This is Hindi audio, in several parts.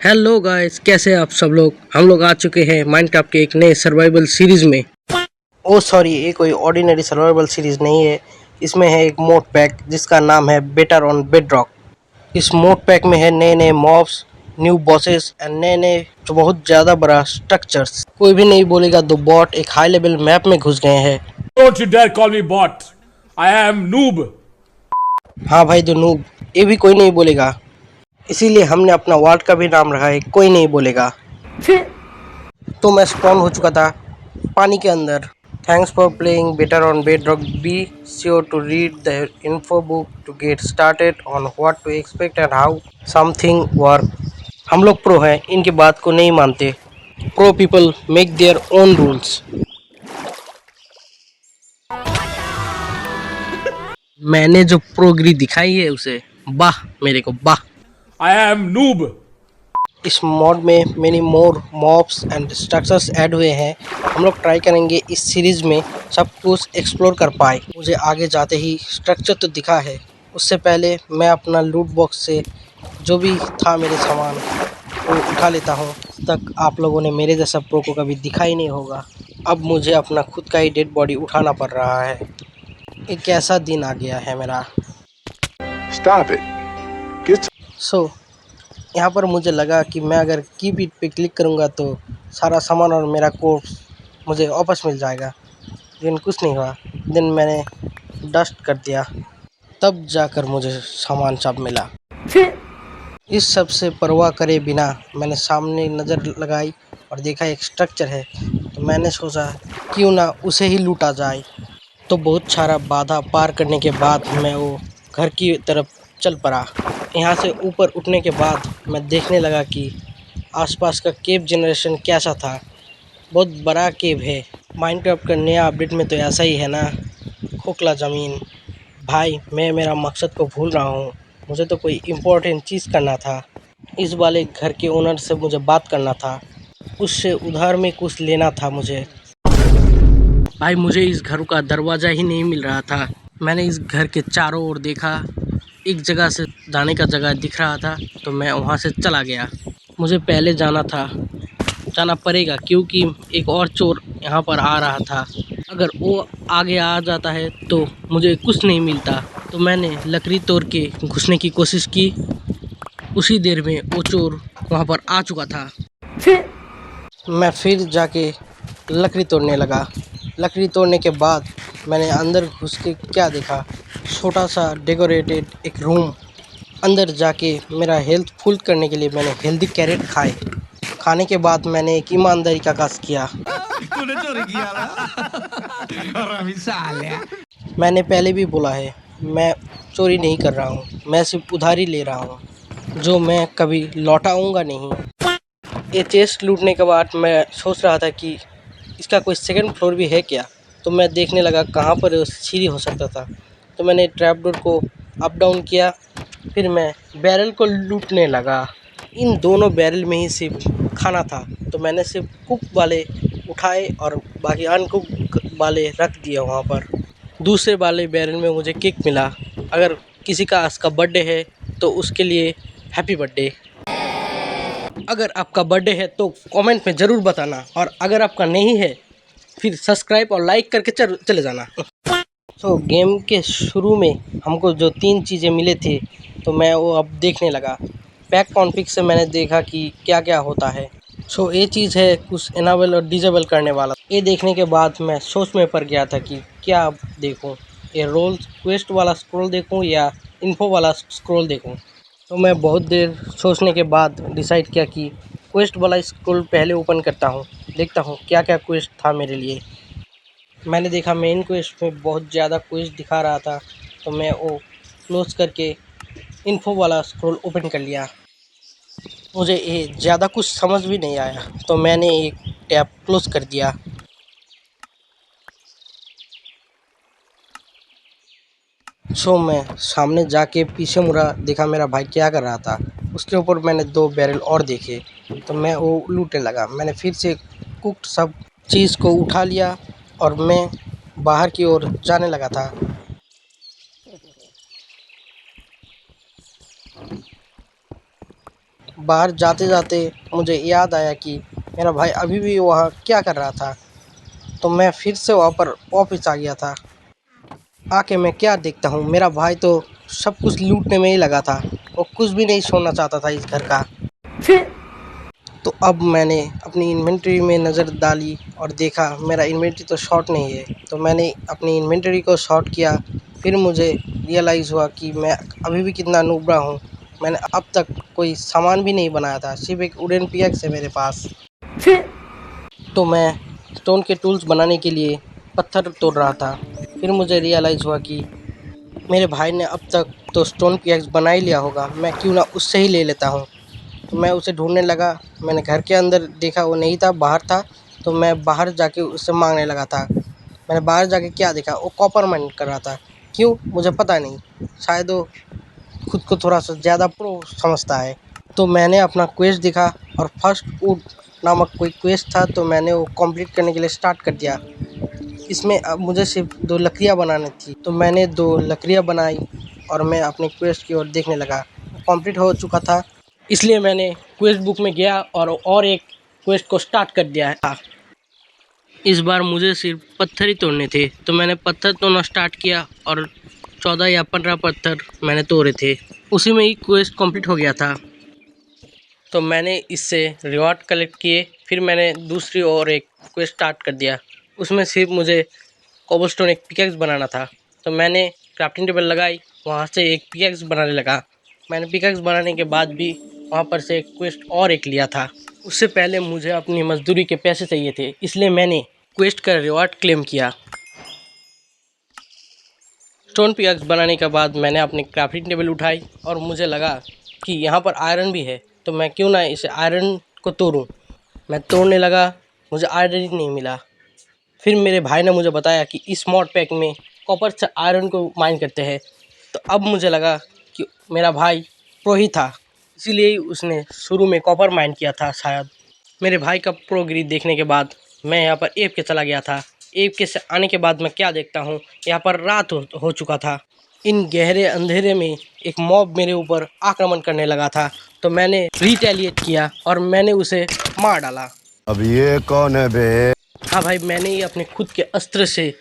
हेलो गाइस, कैसे हैं आप सब लोग। हम लोग आ चुके हैं माइनक्राफ्ट के एक नए सर्वाइवल सीरीज में। ओ सॉरी, ये कोई ऑर्डिनरी सर्वाइवल सीरीज नहीं है। इसमें है एक मोड पैक जिसका नाम है बेटर ऑन बेडरॉक। इस मोड पैक में है नए नए मॉब्स, न्यू बॉसेस एंड नए नए जो बहुत ज़्यादा बड़ा स्ट्रक्चर्स। कोई भी नहीं बोलेगा दो बॉट एक हाई लेवल मैप में घुस गए हैं। Don't you dare call me bot. I am noob. हाँ भाई, दो नूब, ये भी कोई नहीं बोलेगा। इसीलिए हमने अपना वार्ड का भी नाम रखा है, कोई नहीं बोलेगा। तो मैं स्पॉन हो चुका था पानी के अंदर। Thanks for playing better on Bedrock. Be sure to read the info book to get started on what to expect and how something work. हम लोग प्रो हैं, इनकी बात को नहीं मानते। Pro people make their own rules. मैंने जो प्रोगिरी दिखाई है उसे वाह, मेरे को वाह। I am noob. इस मॉड में many more mobs and structures add हुए हैं। हम लोग ट्राई करेंगे इस सीरीज में सब कुछ एक्सप्लोर कर पाए। मुझे आगे जाते ही स्ट्रक्चर तो दिखा है, उससे पहले मैं अपना लूट बॉक्स से जो भी था मेरे सामान वो उठा लेता हूँ। तक आप लोगों ने मेरे जैसा प्रो को कभी दिखा ही नहीं होगा। अब मुझे अपना खुद का ही डेड बॉडी उठाना पड़ रहा है। एक ऐसा दिन आ गया है मेरा। Stop it. Get सो यहाँ पर मुझे लगा कि मैं अगर कीप इट पे क्लिक करूँगा तो सारा सामान और मेरा कोर्स मुझे वापस मिल जाएगा। लेकिन कुछ नहीं हुआ। देन मैंने डस्ट कर दिया, तब जाकर मुझे सामान सब मिला। इस सब से परवाह करे बिना मैंने सामने नज़र लगाई और देखा एक स्ट्रक्चर है, तो मैंने सोचा क्यों ना उसे ही लूटा जाए। तो बहुत सारा बाधा पार करने के बाद मैं वो घर की तरफ चल पड़ा। यहाँ से ऊपर उठने के बाद मैं देखने लगा कि आसपास का केव जनरेशन कैसा था। बहुत बड़ा केव है। माइनक्राफ्ट का नया अपडेट में तो ऐसा ही है ना, खोखला ज़मीन। भाई मैं मेरा मकसद को भूल रहा हूँ। मुझे तो कोई इम्पोर्टेंट चीज़ करना था। इस वाले घर के ओनर से मुझे बात करना था, उससे उधार में कुछ लेना था मुझे। भाई मुझे इस घर का दरवाज़ा ही नहीं मिल रहा था। मैंने इस घर के चारों ओर देखा, एक जगह से जाने का जगह दिख रहा था, तो मैं वहाँ से चला गया। मुझे पहले जाना पड़ेगा क्योंकि एक और चोर यहाँ पर आ रहा था। अगर वो आगे आ जाता है तो मुझे कुछ नहीं मिलता। तो मैंने लकड़ी तोड़ के घुसने की कोशिश की। उसी देर में वो चोर वहाँ पर आ चुका था। मैं फिर जाके लकड़ी तोड़ने लगा। लकड़ी तोड़ने के बाद मैंने अंदर घुस के क्या देखा, छोटा सा डेकोरेटेड एक रूम। अंदर जाके मेरा हेल्थ फुल करने के लिए मैंने हेल्दी कैरेट खाए। खाने के बाद मैंने एक ईमानदारी का काज किया। तूने चोरी किया ना हरामी साले। मैंने पहले भी बोला है, मैं चोरी नहीं कर रहा हूँ, मैं सिर्फ उधारी ले रहा हूँ जो मैं कभी लौटाऊंगा नहीं। ये चेस्ट लूटने के बाद मैं सोच रहा था कि इसका कोई सेकंड फ्लोर भी है क्या। तो मैं देखने लगा कहाँ पर सीढ़ी हो सकता था। तो मैंने ट्रैप डोर को अप डाउन किया। फिर मैं बैरल को लूटने लगा। इन दोनों बैरल में ही सिर्फ खाना था, तो मैंने सिर्फ कुक वाले उठाए और बाकी अनकुक वाले रख दिए वहाँ पर। दूसरे वाले बैरल में मुझे केक मिला। अगर किसी का आज का बर्थडे है तो उसके लिए हैप्पी बर्थडे। अगर आपका बर्थडे है तो कमेंट में ज़रूर बताना, और अगर आपका नहीं है फिर सब्सक्राइब और लाइक करके चले जाना। तो गेम के शुरू में हमको जो 3 चीज़ें मिले थे, तो मैं वो अब देखने लगा। पैक कॉन्फ़िग से मैंने देखा कि क्या क्या होता है। सो ये चीज़ है कुछ इनेबल और डिसेबल करने वाला। ये देखने के बाद मैं सोच में पड़ गया था कि क्या अब देखूं, ये रोल क्वेस्ट वाला स्क्रॉल देखूं या इन्फो वाला स्क्रॉल देखूं। तो मैं बहुत देर सोचने के बाद डिसाइड किया कि क्वेस्ट वाला स्क्रॉल पहले ओपन करता हूं, देखता हूं क्या क्या क्वेस्ट था मेरे लिए। मैंने देखा मेन क्वेस्ट में बहुत ज़्यादा क्वेस्ट दिखा रहा था, तो मैं वो क्लोज करके इन्फो वाला स्क्रॉल ओपन कर लिया। मुझे ये ज़्यादा कुछ समझ भी नहीं आया, तो मैंने एक टैब क्लोज कर दिया। सो मैं सामने जाके पीछे मुड़ा, देखा मेरा भाई क्या कर रहा था। उसके ऊपर मैंने 2 बैरल और देखे, तो मैं वो लूटने लगा। मैंने फिर से कुक्ड सब चीज़ को उठा लिया और मैं बाहर की ओर जाने लगा था। बाहर जाते जाते मुझे याद आया कि मेरा भाई अभी भी वहाँ क्या कर रहा था। तो मैं फिर से वहाँ पर वापस आ गया था। आके मैं क्या देखता हूँ, मेरा भाई तो सब कुछ लूटने में ही लगा था। वो कुछ भी नहीं छोड़ना चाहता था इस घर का। तो अब मैंने अपनी इन्वेंटरी में नज़र डाली और देखा मेरा इन्वेंटरी तो शॉर्ट नहीं है। तो मैंने अपनी इन्वेंटरी को शॉर्ट किया। फिर मुझे रियलाइज़ हुआ कि मैं अभी भी कितना नूबड़ा हूँ। मैंने अब तक कोई सामान भी नहीं बनाया था, सिर्फ एक वुडन पिकैक्स है मेरे पास। तो मैं स्टोन के टूल्स बनाने के लिए पत्थर तोड़ रहा था। फिर मुझे रियलाइज़ हुआ कि मेरे भाई ने अब तक तो स्टोन पिकैक्स बना ही लिया होगा, मैं क्यों ना उससे ही ले लेता हूँ। तो मैं उसे ढूंढने लगा। मैंने घर के अंदर देखा, वो नहीं था, बाहर था। तो मैं बाहर जाके उससे मांगने लगा था। मैंने बाहर जाके क्या देखा, वो कॉपर माइन कर रहा था। क्यों, मुझे पता नहीं। शायद वो खुद को थोड़ा सा ज़्यादा प्रो समझता है। तो मैंने अपना क्वेस्ट दिखा और फर्स्ट वुड नामक कोई क्वेस्ट था, तो मैंने वो कंप्लीट करने के लिए स्टार्ट कर दिया। इसमें अब मुझे सिर्फ 2 लकड़ियाँ बनानी थी। तो मैंने 2 लकड़ियाँ बनाई और मैं अपने क्वेस्ट की ओर देखने लगा। कंप्लीट हो चुका था, इसलिए मैंने क्वेस्ट बुक में गया और एक क्वेस्ट को स्टार्ट कर दिया है। इस बार मुझे सिर्फ पत्थर ही तोड़ने थे, तो मैंने पत्थर तोड़ना स्टार्ट किया और 14 या 15 पत्थर मैंने तोड़े थे। उसी में ही क्वेस्ट कंप्लीट हो गया था। तो मैंने इससे रिवॉर्ड कलेक्ट किए। फिर मैंने दूसरी और एक क्वेस्ट स्टार्ट कर दिया। उसमें सिर्फ मुझे कोबलस्टोन एक पिकैक्स बनाना था। तो मैंने क्राफ्टिंग टेबल लगाई, वहाँ से एक पिकैक्स बनाने लगा। मैंने पिकैक्स बनाने के बाद भी वहाँ पर से एक क्वेस्ट और एक लिया था। उससे पहले मुझे अपनी मजदूरी के पैसे चाहिए थे, इसलिए मैंने क्वेस्ट का रिवॉर्ड क्लेम किया। स्टोन पिकैक्स बनाने के बाद मैंने अपनी क्राफ्टिंग टेबल उठाई और मुझे लगा कि यहाँ पर आयरन भी है, तो मैं क्यों ना इसे आयरन को तोड़ूं। मैं तोड़ने लगा, मुझे आयरन ही नहीं मिला। फिर मेरे भाई ने मुझे बताया कि इस मॉड पैक में कॉपर से आयरन को माइन करते हैं। तो अब मुझे लगा कि मेरा भाई प्रो ही था, इसीलिए ही उसने शुरू में कॉपर माइन किया था शायद। मेरे भाई का प्रोगिरी देखने के बाद मैं यहाँ पर एफ के चला गया था। एफ के से आने के बाद मैं क्या देखता हूँ, यहाँ पर रात हो चुका था। इन गहरे अंधेरे में एक मॉब मेरे ऊपर आक्रमण करने लगा था। तो मैंने रिटेलिएट किया और मैंने उसे मार डाला। अब ये कौन है बे? हाँ भाई, मैंने ही अपने खुद के अस्त्र से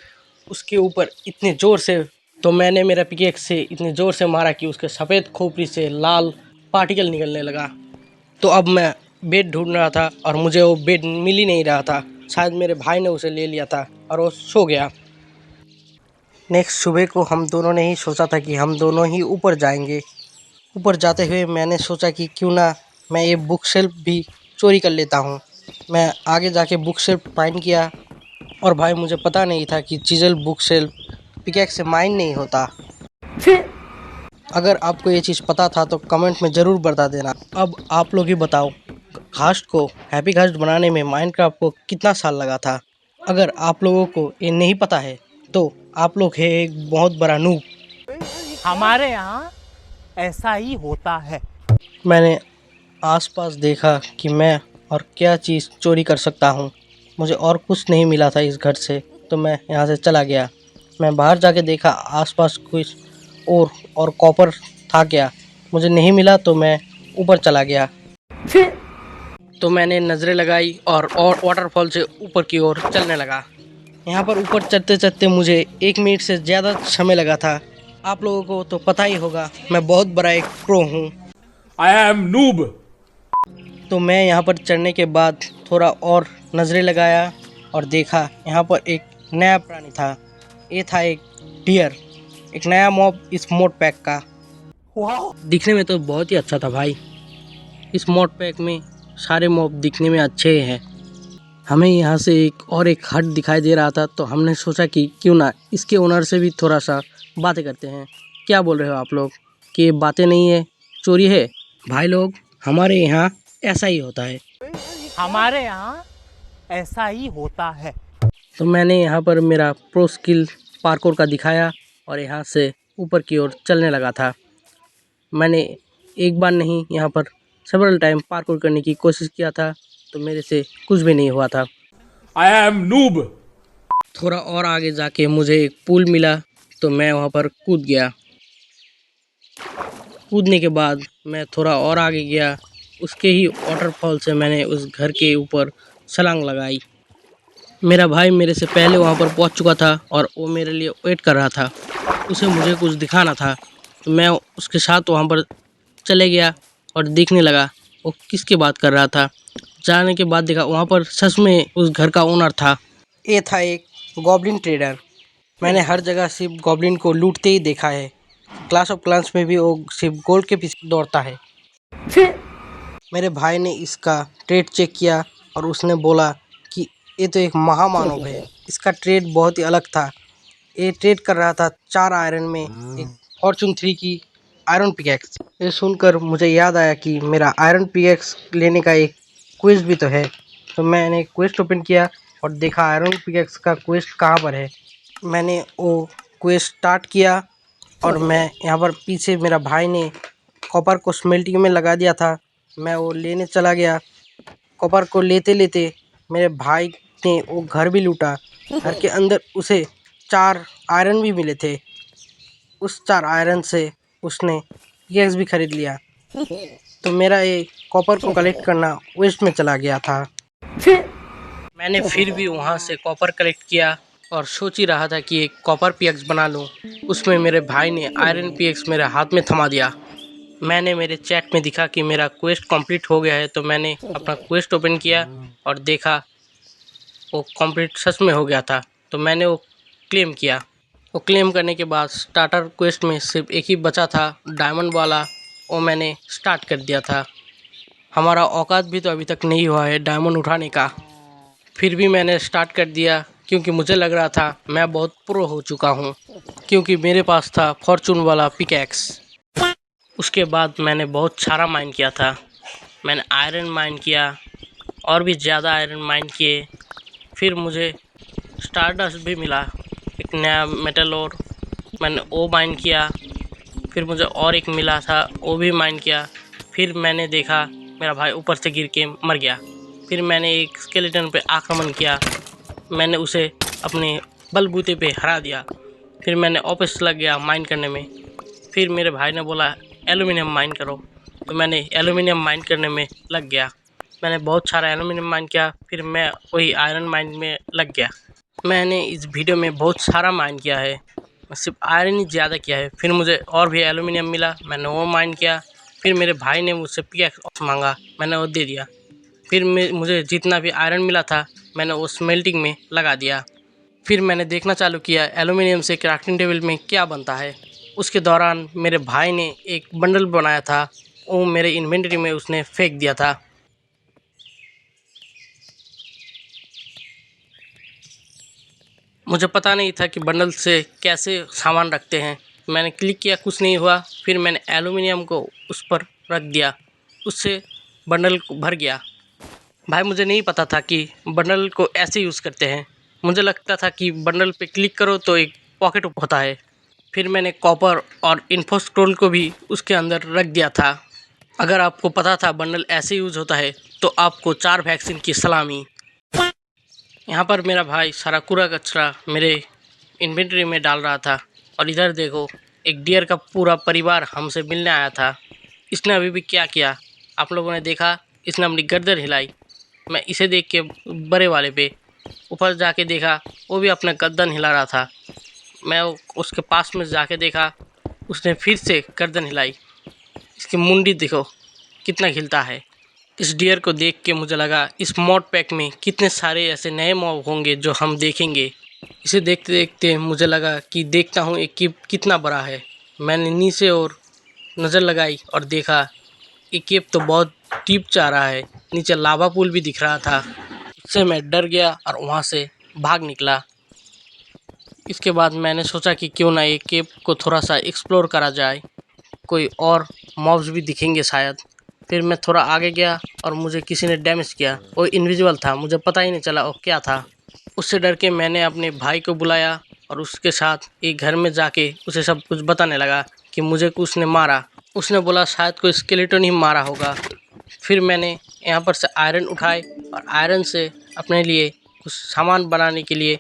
उसके ऊपर इतने ज़ोर से, तो मैंने मेरा पिकेक्स से इतने ज़ोर से मारा कि उसके सफ़ेद खोपड़ी से लाल पार्टिकल निकलने लगा। तो अब मैं बेड ढूंढ रहा था और मुझे वो बेड मिल ही नहीं रहा था। शायद मेरे भाई ने उसे ले लिया था और वो सो गया। नेक्स्ट सुबह को हम दोनों ने ही सोचा था कि हम दोनों ही ऊपर जाएंगे। ऊपर जाते हुए मैंने सोचा कि क्यों ना मैं ये बुक शेल्फ भी चोरी कर लेता हूँ। मैं आगे जाके बुक शेल्फ फाइंड किया और भाई मुझे पता नहीं था कि चिजल बुक शेल्फ पिकैक्स से माइन नहीं होता। अगर आपको ये चीज़ पता था तो कमेंट में ज़रूर बता देना। अब आप लोग ही बताओ, घास्ट को हैप्पी घास्ट बनाने में माइनक्राफ्ट को कितना साल लगा था। अगर आप लोगों को ये नहीं पता है तो आप लोग है एक बहुत बड़ा नूब। हमारे यहाँ ऐसा ही होता है। मैंने आसपास देखा कि मैं और क्या चीज़ चोरी कर सकता हूँ। मुझे और कुछ नहीं मिला था इस घर से, तो मैं यहाँ से चला गया। मैं बाहर जाके देखा आसपास कुछ और कॉपर था क्या, मुझे नहीं मिला। तो मैं ऊपर चला गया। तो मैंने नज़रें लगाई और वाटरफॉल से ऊपर की ओर चलने लगा। यहाँ पर ऊपर चढ़ते चढ़ते मुझे 1 मिनट से ज़्यादा समय लगा था। आप लोगों को तो पता ही होगा, मैं बहुत बड़ा एक प्रो हूँ। I am noob. तो मैं यहाँ पर चढ़ने के बाद थोड़ा और नज़रें लगाया और देखा यहाँ पर एक नया प्राणी था। ये था एक डियर, एक नया मॉब इस मोड पैक का। दिखने में तो बहुत ही अच्छा था भाई। इस मोड पैक में सारे मॉब दिखने में अच्छे हैं। हमें यहाँ से एक हट दिखाई दे रहा था, तो हमने सोचा कि क्यों ना इसके ओनर से भी थोड़ा सा बातें करते हैं। क्या बोल रहे हो आप लोग कि ये बातें नहीं है, चोरी है? भाई लोग, हमारे यहाँ ऐसा ही होता है। हमारे यहाँ ऐसा ही होता है। तो मैंने यहाँ पर मेरा प्रो स्किल पार्कोर का दिखाया और यहाँ से ऊपर की ओर चलने लगा था। मैंने एक बार नहीं, यहाँ पर सेवरल टाइम पार्कोर करने की कोशिश किया था, तो मेरे से कुछ भी नहीं हुआ था। I am noob. थोड़ा और आगे जाके मुझे एक पुल मिला, तो मैं वहाँ पर कूद गया। कूदने के बाद मैं थोड़ा और आगे गया उसके ही वाटरफॉल से मैंने उस घर के ऊपर छलांग लगाई। मेरा भाई मेरे से पहले वहाँ पर पहुँच चुका था और वो मेरे लिए वेट कर रहा था। उसे मुझे कुछ दिखाना था, तो मैं उसके साथ वहाँ पर चले गया और देखने लगा वो किसकी बात कर रहा था। जाने के बाद देखा वहाँ पर सच में उस घर का ओनर था। ये था एक गॉब्लिन ट्रेडर। मैंने हर जगह सिर्फ गॉब्लिन को लूटते ही देखा है। क्लाश ऑफ क्लांस में भी वो सिर्फ गोल्ड के पीछे दौड़ता है। मेरे भाई ने इसका ट्रेड चेक किया और उसने बोला कि ये तो एक महामानव है। इसका ट्रेड बहुत ही अलग था। ये ट्रेड कर रहा था 4 आयरन में एक फॉर्चून 3 की आयरन पिकैक्स। ये सुनकर मुझे याद आया कि मेरा आयरन पिकैक्स लेने का एक क्वेस्ट भी तो है। तो मैंने क्वेस्ट ओपन किया और देखा आयरन पिकैक्स का क्वेस्ट कहाँ पर है। मैंने वो क्वेस्ट स्टार्ट किया और मैं यहाँ पर पीछे मेरा भाई ने कॉपर को स्मेल्टिंग में लगा दिया था। मैं वो लेने चला गया। कॉपर को लेते लेते मेरे भाई ने वो घर भी लूटा। घर के अंदर उसे 4 आयरन भी मिले थे। उस 4 आयरन से उसने पिकैक्स भी खरीद लिया। तो मेरा ये कॉपर को कलेक्ट करना वेस्ट में चला गया था। मैंने फिर भी वहाँ से कॉपर कलेक्ट किया और सोच ही रहा था कि एक कॉपर पिकैक्स बना लूँ। उसमें मेरे भाई ने आयरन पिकैक्स मेरे हाथ में थमा दिया। मैंने मेरे चैट में दिखा कि मेरा क्वेस्ट कंप्लीट हो गया है, तो मैंने अपना क्वेस्ट ओपन किया और देखा वो कंप्लीट सच में हो गया था। तो मैंने वो क्लेम किया। वो क्लेम करने के बाद स्टार्टर क्वेस्ट में सिर्फ एक ही बचा था, डायमंड वाला। वो मैंने स्टार्ट कर दिया था। हमारा औकात भी तो अभी तक नहीं हुआ है डायमंड उठाने का, फिर भी मैंने स्टार्ट कर दिया क्योंकि मुझे लग रहा था मैं बहुत प्रो हो चुका हूँ, क्योंकि मेरे पास था फॉर्चून वाला पिकैक्स। उसके बाद मैंने बहुत सारा माइन किया था। मैंने आयरन माइन किया और भी ज़्यादा आयरन माइन किए। फिर मुझे स्टारडस्ट भी मिला, एक नया मेटल और मैंने वो माइन किया। फिर मुझे और एक मिला था, वो भी माइन किया। फिर मैंने देखा मेरा भाई ऊपर से गिर के मर गया। फिर मैंने एक स्केलेटन पे आक्रमण किया। मैंने उसे अपने बलबूते पे हरा दिया। फिर मैंने वापस लग गया माइन करने में। फिर मेरे भाई ने बोला एलुमिनियम माइन करो, तो मैंने एलुमिनियम माइन करने में लग गया। मैंने बहुत सारा एलुमिनियम माइन किया। फिर मैं वही आयरन माइन में लग गया। मैंने इस वीडियो में बहुत सारा माइन किया है, मैं सिर्फ आयरन ही ज़्यादा किया है। फिर मुझे और भी एलुमिनियम मिला, मैंने वो माइन किया। फिर मेरे भाई ने मुझसे पिकैक्स मांगा, मैंने वो दे दिया। फिर मुझे जितना भी आयरन मिला था मैंने वो स्मेल्टिंग में लगा दिया। फिर मैंने देखना चालू किया एलुमिनियम से क्राफ्टिंग टेबल में क्या बनता है। उसके दौरान मेरे भाई ने एक बंडल बनाया था, वो मेरे इन्वेंटरी में उसने फेंक दिया था। मुझे पता नहीं था कि बंडल से कैसे सामान रखते हैं। मैंने क्लिक किया, कुछ नहीं हुआ। फिर मैंने एलुमिनियम को उस पर रख दिया, उससे बंडल भर गया। भाई मुझे नहीं पता था कि बंडल को ऐसे यूज़ करते हैं। मुझे लगता था कि बंडल पे क्लिक करो तो एक पॉकेट होता है। फिर मैंने कॉपर और इन्फो स्क्रोल को भी उसके अंदर रख दिया था। अगर आपको पता था बंडल ऐसे यूज़ होता है तो आपको 4 वैक्सीन की सलामी। यहाँ पर मेरा भाई सारा कूड़ा कचरा मेरे इन्वेंटरी में डाल रहा था। और इधर देखो, एक डियर का पूरा परिवार हमसे मिलने आया था। इसने अभी भी क्या किया आप लोगों ने देखा, इसने अपनी गर्दन हिलाई। मैं इसे देख के बड़े वाले पे ऊपर जाके देखा, वो भी अपना गर्दन हिला रहा था। मैं उसके पास में जाके देखा, उसने फिर से गर्दन हिलाई। इसकी मुंडी देखो कितना खिलता है। इस डियर को देख के मुझे लगा इस मॉड पैक में कितने सारे ऐसे नए मॉब होंगे जो हम देखेंगे। इसे देखते देखते मुझे लगा कि देखता हूँ एक केव कितना बड़ा है। मैंने नीचे और नज़र लगाई और देखा ये केव तो बहुत डीप जा रहा है। नीचे लावा पूल भी दिख रहा था। इससे मैं डर गया और वहाँ से भाग निकला। इसके बाद मैंने सोचा कि क्यों ना ये केव को थोड़ा सा एक्सप्लोर करा जाए, कोई और मॉब्स भी दिखेंगे शायद। फिर मैं थोड़ा आगे गया और मुझे किसी ने डैमेज किया। वो इनविजिबल था, मुझे पता ही नहीं चला वो क्या था। उससे डर के मैंने अपने भाई को बुलाया और उसके साथ एक घर में जाके उसे सब कुछ बताने लगा कि मुझे कुछ ने मारा। उसने बोला शायद कोई स्केलेटन ही मारा होगा। फिर मैंने यहाँ पर से आयरन उठाए और आयरन से अपने लिए कुछ सामान बनाने के लिए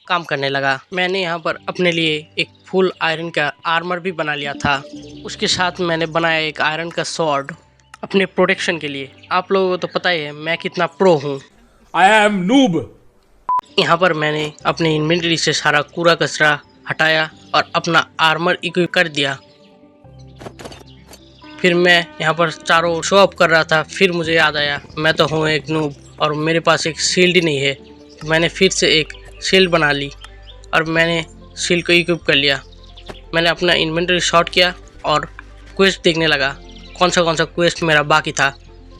काम करने लगा। मैंने यहाँ पर अपने लिए एक फुल आयरन का आर्मर भी बना लिया था। उसके साथ मैंने बनाया एक आयरन का स्वॉर्ड। अपने प्रोटेक्शन के लिए। आप लोगों को तो पता ही है मैं कितना प्रो हूँ। I am noob. यहाँ पर मैंने अपने इन्वेंटरी से सारा कूड़ा कचरा हटाया और अपना आर्मर इक्विप कर दिया। फिर मैं यहाँ पर चारों शो अप कर रहा था, फिर मुझे याद आया मैं तो हूँ एक नूब और मेरे पास एक शील्ड ही नहीं है। तो मैंने फिर से एक शील्ड बना ली और मैंने शील्ड को इक्विप कर लिया। मैंने अपना इन्वेंटरी शॉर्ट किया और क्वेस्ट देखने लगा कौन सा क्वेस्ट मेरा बाकी था।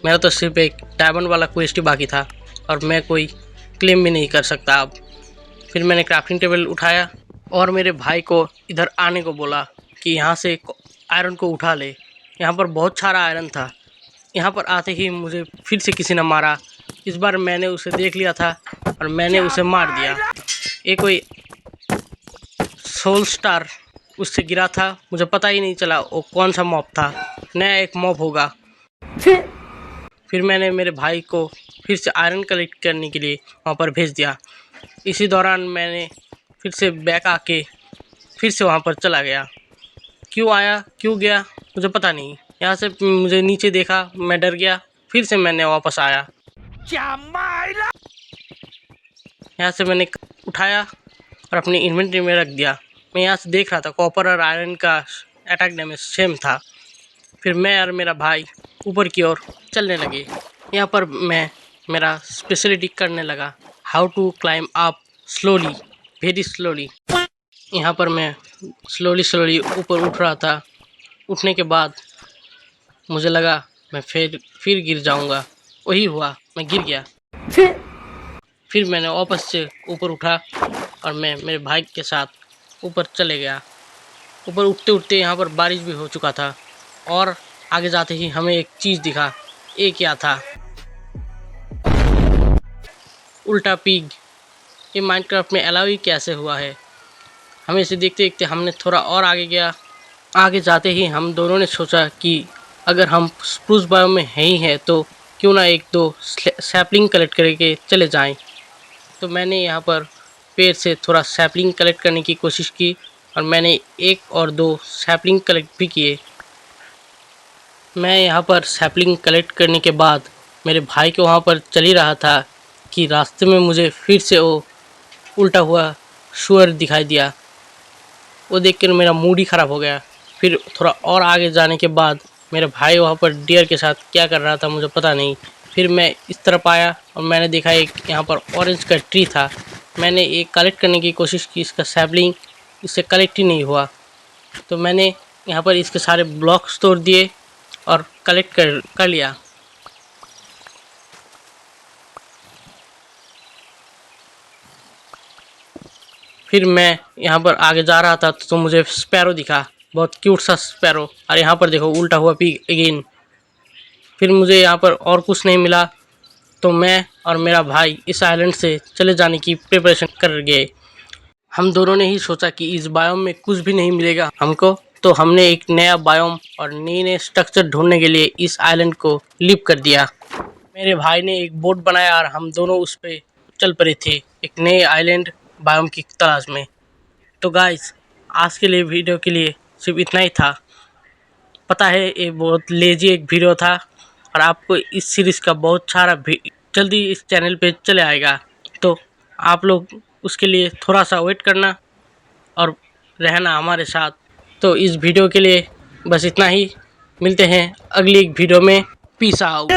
मेरा तो सिर्फ एक डायमंड वाला क्वेस्ट ही बाकी था और मैं कोई क्लेम भी नहीं कर सकता अब। फिर मैंने क्राफ्टिंग टेबल उठाया और मेरे भाई को इधर आने को बोला कि यहाँ से आयरन को उठा ले। यहाँ पर बहुत सारा आयरन था। यहाँ पर आते ही मुझे फिर से किसी ने मारा। इस बार मैंने उसे देख लिया था और मैंने उसे मार दिया। ये कोई सोल स्टार उससे गिरा था, मुझे पता ही नहीं चला वो कौन सा मॉब था। नया एक मॉब होगा। फिर मैंने मेरे भाई को फिर से आयरन कलेक्ट करने के लिए वहाँ पर भेज दिया। इसी दौरान मैंने फिर से बैक आके फिर से वहाँ पर चला गया। क्यों आया क्यों गया मुझे पता नहीं। यहाँ से मुझे नीचे देखा, मैं डर गया, फिर से मैंने वापस आया। यहाँ से मैंने उठाया और अपनी इन्वेंटरी में रख दिया। मैं यहाँ से देख रहा था कॉपर और आयरन का अटैक डैमेज सेम था। फिर मैं और मेरा भाई ऊपर की ओर चलने लगे। यहाँ पर मैं मेरा स्पेशलिटी करने लगा, how to climb up slowly, very slowly. यहाँ पर मैं स्लोली ऊपर उठ रहा था। उठने के बाद मुझे लगा मैं फिर गिर जाऊँगा। वही हुआ, मैं गिर गया। फिर मैंने वापस से ऊपर उठा और मैं मेरे भाई के साथ ऊपर चले गया। ऊपर उठते उठते यहाँ पर बारिश भी हो चुका था और आगे जाते ही हमें एक चीज़ दिखा। ये क्या था? उल्टा पिग। ये माइनक्राफ्ट में अलाउ ही कैसे हुआ है? हमें इसे देखते देखते हमने थोड़ा और आगे गया। आगे जाते ही हम दोनों ने सोचा कि अगर हम स्प्रूस बायोम में ही हैं तो क्यों ना एक दो सैपलिंग कलेक्ट करके चले जाएं। तो मैंने यहाँ पर पेड़ से थोड़ा सैपलिंग कलेक्ट करने की कोशिश की और मैंने एक और दो सैपलिंग कलेक्ट भी किए। मैं यहाँ पर सैपलिंग कलेक्ट करने के बाद मेरे भाई को वहाँ पर चल ही रहा था कि रास्ते में मुझे फिर से वो उल्टा हुआ शुअर दिखाई दिया। वो देखकर मेरा मूड ही ख़राब हो गया। फिर थोड़ा और आगे जाने के बाद मेरे भाई वहाँ पर डियर के साथ क्या कर रहा था मुझे पता नहीं। फिर मैं इस तरफ आया और मैंने देखा एक यहाँ पर ऑरेंज का ट्री था। मैंने एक कलेक्ट करने की कोशिश की, इसका सैपलिंग इससे कलेक्ट ही नहीं हुआ। तो मैंने यहाँ पर इसके सारे ब्लॉक्स तोड़ दिए और कलेक्ट कर लिया। फिर मैं यहाँ पर आगे जा रहा था तो मुझे स्पैरो दिखा, बहुत क्यूट सा स्पैरो। और यहाँ पर देखो उल्टा हुआ पिग अगेन। फिर मुझे यहाँ पर और कुछ नहीं मिला तो मैं और मेरा भाई इस आइलैंड से चले जाने की प्रिपरेशन कर गए। हम दोनों ने ही सोचा कि इस बायोम में कुछ भी नहीं मिलेगा हमको, तो हमने एक नया बायोम और नए स्ट्रक्चर ढूंढने के लिए इस आइलैंड को लीव कर दिया। मेरे भाई ने एक बोट बनाया और हम दोनों उस पर चल पड़े थे एक नए आइलैंड बायोम की तलाश में। तो गाइस आज के लिए वीडियो के लिए सिर्फ इतना ही था। पता है ये बहुत लेजी एक वीडियो था और आपको इस सीरीज़ का बहुत सारा जल्दी इस चैनल पे चले आएगा, तो आप लोग उसके लिए थोड़ा सा वेट करना और रहना हमारे साथ। तो इस वीडियो के लिए बस इतना ही। मिलते हैं अगली एक वीडियो में। Peace out.